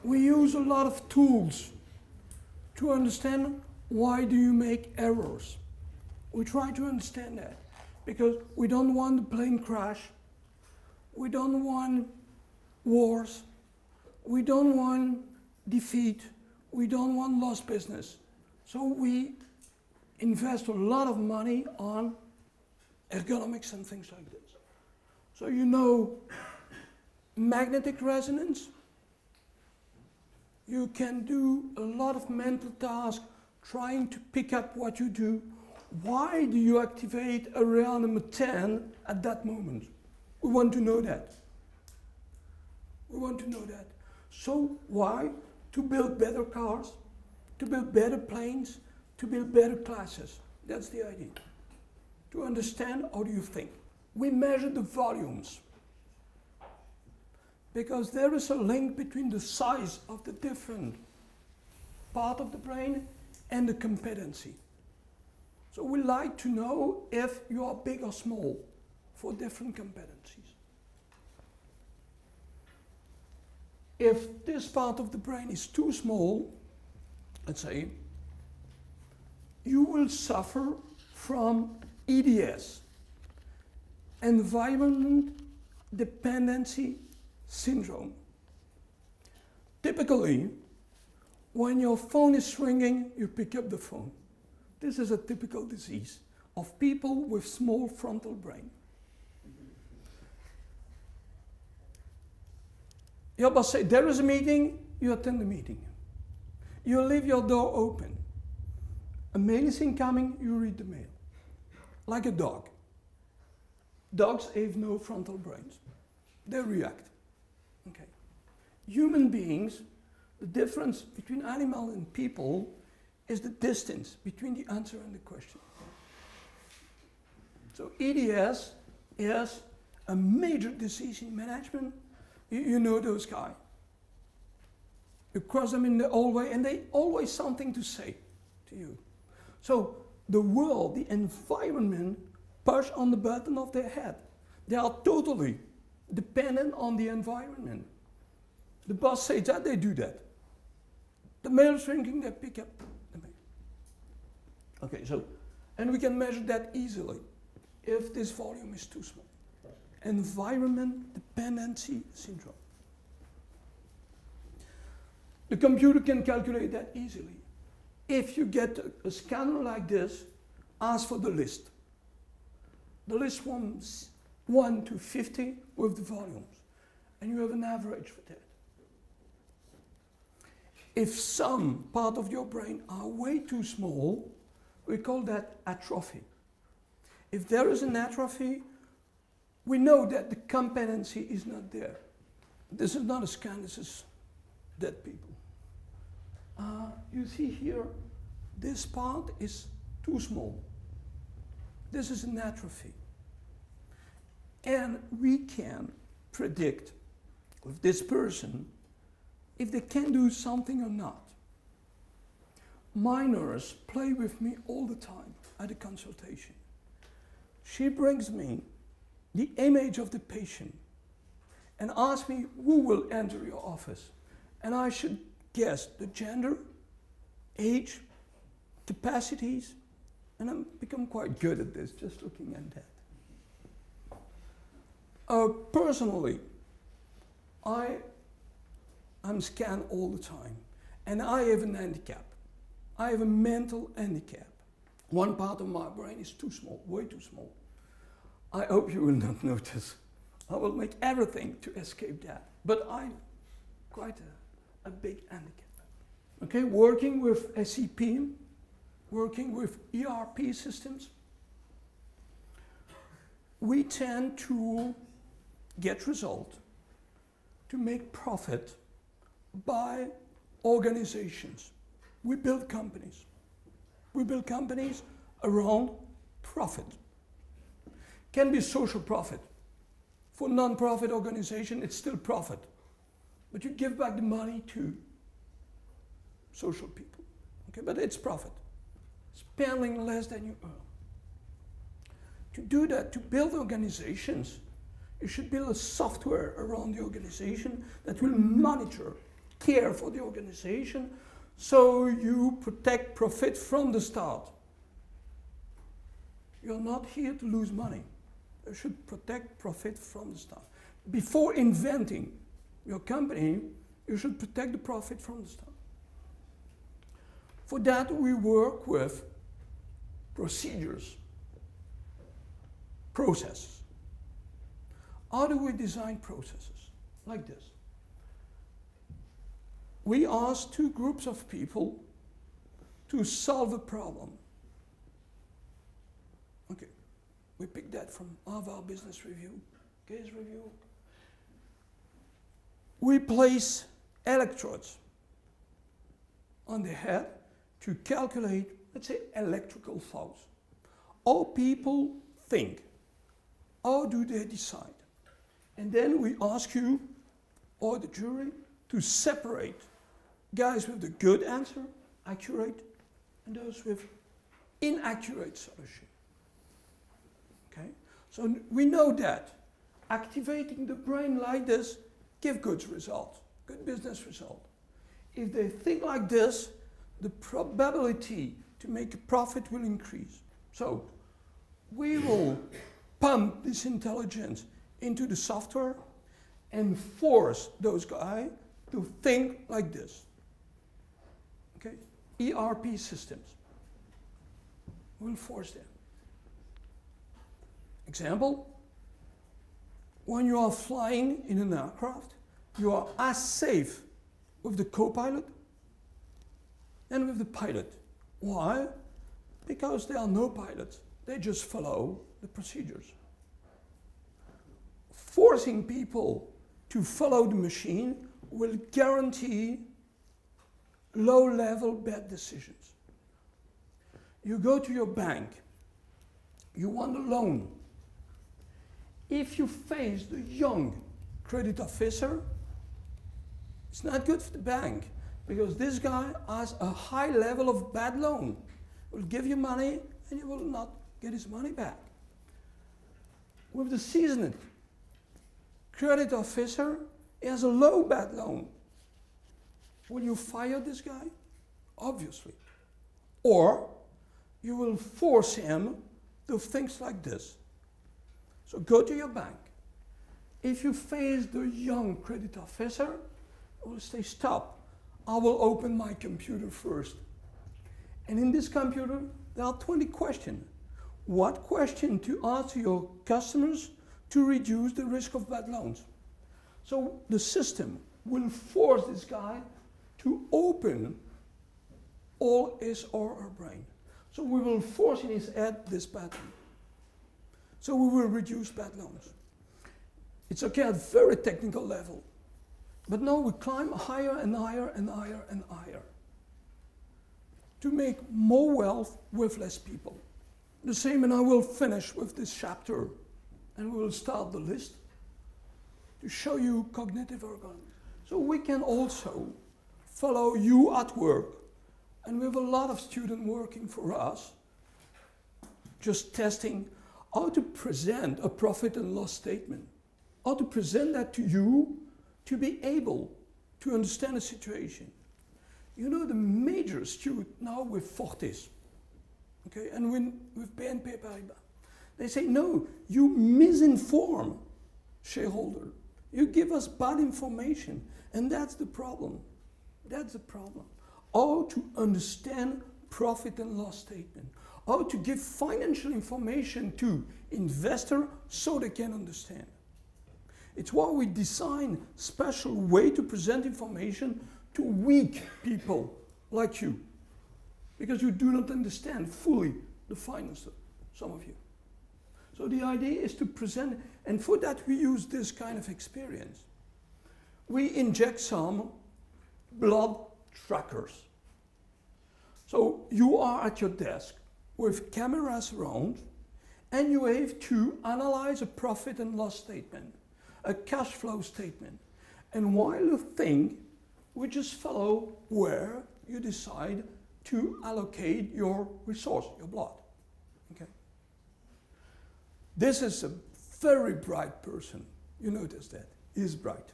We use a lot of tools to understand why do you make errors. We try to understand that because we don't want the plane crash, we don't want wars, we don't want defeat, we don't want lost business. So we invest a lot of money on ergonomics and things like this. So you know magnetic resonance, you can do a lot of mental tasks trying to pick up what you do. Why do you activate area number 10 at that moment? We want to know that. We want to know that. So why? To build better cars, to build better planes, to build better classes. That's the idea. To understand how do you think. We measure the volumes because there is a link between the size of the different part of the brain and the competency. So we like to know if you are big or small for different competencies. If this part of the brain is too small, let's say, you will suffer from EDS, Environment Dependency Syndrome. Typically, when your phone is ringing, you pick up the phone. This is a typical disease of people with small frontal brain. Your boss says, there is a meeting, you attend the meeting. You leave your door open. A mail is incoming, you read the mail. Like a dog. Dogs have no frontal brains. They react. Okay. Human beings, the difference between animal and people is the distance between the answer and the question. So EDS is a major disease in management. You know those guys. You cross them in the hallway and they always something to say to you. So the world, the environment, push on the button of their head. They are totally dependent on the environment. The boss says that, they do that. The mail is ringing, they pick up the mail. Okay, so, and we can measure that easily if this volume is too small. Environment Dependency Syndrome. The computer can calculate that easily. If you get a scanner like this, ask for the list. The list from 1 to 50 with the volumes. And you have an average for that. If some part of your brain are way too small, we call that atrophy. If there is an atrophy, we know that the competency is not there. This is not a scan, this is dead people. You see here, this part is too small. This is an atrophy. And we can predict with this person if they can do something or not. My nurse plays with me all the time at a consultation. She brings me the image of the patient and asks me who will enter your office. And I should guess the gender, age, capacities, and I've become quite good at this, just looking at that. Personally, I'm scanned all the time, and I have an handicap. I have a mental handicap. One part of my brain is too small, way too small. I hope you will not notice. I will make everything to escape that. But I'm quite a big handicap. Okay, working with SCP, working with ERP systems, we tend to get results, to make profit by organizations. We build companies. We build companies around profit. Can be social profit. For non-profit organization, it's still profit. But you give back the money to social people. Okay, but it's profit. Spending less than you earn. To do that, to build organizations, you should build a software around the organization that will monitor care for the organization, so you protect profit from the start. You're not here to lose money. You should protect profit from the start. Before inventing your company, you should protect the profit from the start. For that, we work with procedures, processes. How do we design processes? Like this. We ask two groups of people to solve a problem. Okay, we picked that from Harvard Business Review, case review. We place electrodes on the head to calculate, let's say, electrical flows. How people think. How do they decide? And then we ask you, or the jury, to separate guys with the good answer, accurate, and those with inaccurate solution. Okay? So we know that activating the brain like this gives good results, good business result. If they think like this, the probability to make a profit will increase. So we will pump this intelligence into the software and force those guys to think like this. Okay? ERP systems will force them. Example, when you are flying in an aircraft, you are as safe with the co-pilot and with the pilot. Why? Because there are no pilots. They just follow the procedures. Forcing people to follow the machine will guarantee low-level bad decisions. You go to your bank, you want a loan. If you face the young credit officer, it's not good for the bank, because this guy has a high level of bad loan. Will give you money and you will not get his money back. With the seasoned credit officer, he has a low bad loan. Will you fire this guy? Obviously. Or you will force him to think like this. So go to your bank. If you face the young credit officer, you will say, stop. I will open my computer first. And in this computer, there are 20 questions. What question to ask your customers to reduce the risk of bad loans? So the system will force this guy to open all his or her brain. So we will force in his head this pattern. So we will reduce bad loans. It's okay at a very technical level. But now we climb higher and higher and higher and higher to make more wealth with less people. The same, and I will finish with this chapter, and we will start the list to show you cognitive ergonomics. So we can also follow you at work, and we have a lot of students working for us, just testing how to present a profit and loss statement, how to present that to you to be able to understand a situation. You know, the major student now with Fortis, okay, and with BNP Paribas, they say, no, you misinform shareholder. You give us bad information, and that's the problem. That's the problem. How to understand profit and loss statement. How to give financial information to investor so they can understand. It's why we design special way to present information to weak people like you, because you do not understand fully the finance, some of you. So the idea is to present, and for that we use this kind of experience. We inject some blood trackers. So you are at your desk with cameras around, and you have to analyze a profit and loss statement, a cash flow statement. And while you think, we just follow where you decide to allocate your resource, your blood. Okay? This is a very bright person. You notice that. He's bright.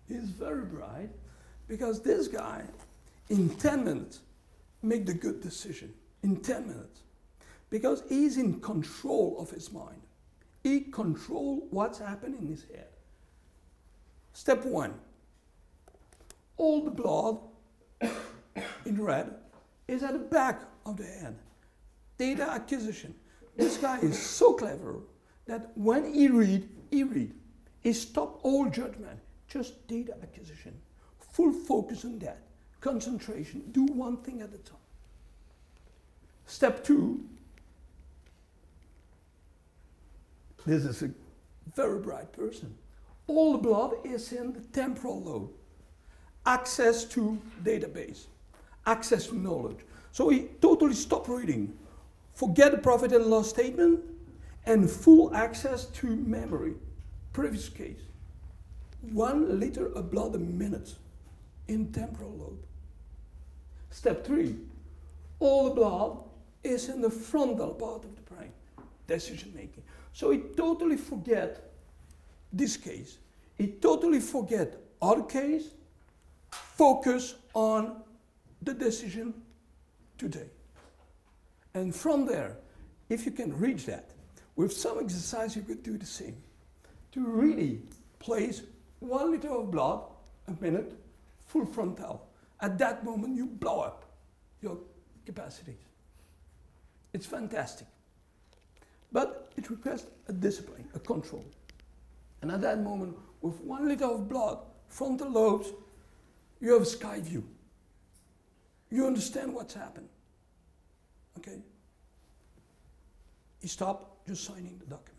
He's very bright. Because this guy, in 10 minutes, make the good decision. In 10 minutes. Because he's in control of his mind. He controls what's happening in his head. Step 1. All the blood in red is at the back of the head. Data acquisition. This guy is so clever that when he read. He stop all judgment, just data acquisition. Full focus on that. Concentration. Do one thing at a time. Step 2. This is a very bright person. All the blood is in the temporal lobe. Access to database. Access to knowledge. So he totally stopped reading. Forget the profit and loss statement and full access to memory. Previous case. 1 liter of blood a minute in temporal lobe. Step 3. All the blood is in the frontal part of the brain. Decision making. So he totally forget this case. He totally forget other case. Focus on the decision today. And from there, if you can reach that, with some exercise you could do the same. To really place 1 liter of blood a minute, full frontal. At that moment you blow up your capacities. It's fantastic. But it requires a discipline, a control. And at that moment, with 1 liter of blood, frontal lobes, you have a sky view. You understand what's happened. Okay? You stop just signing the document.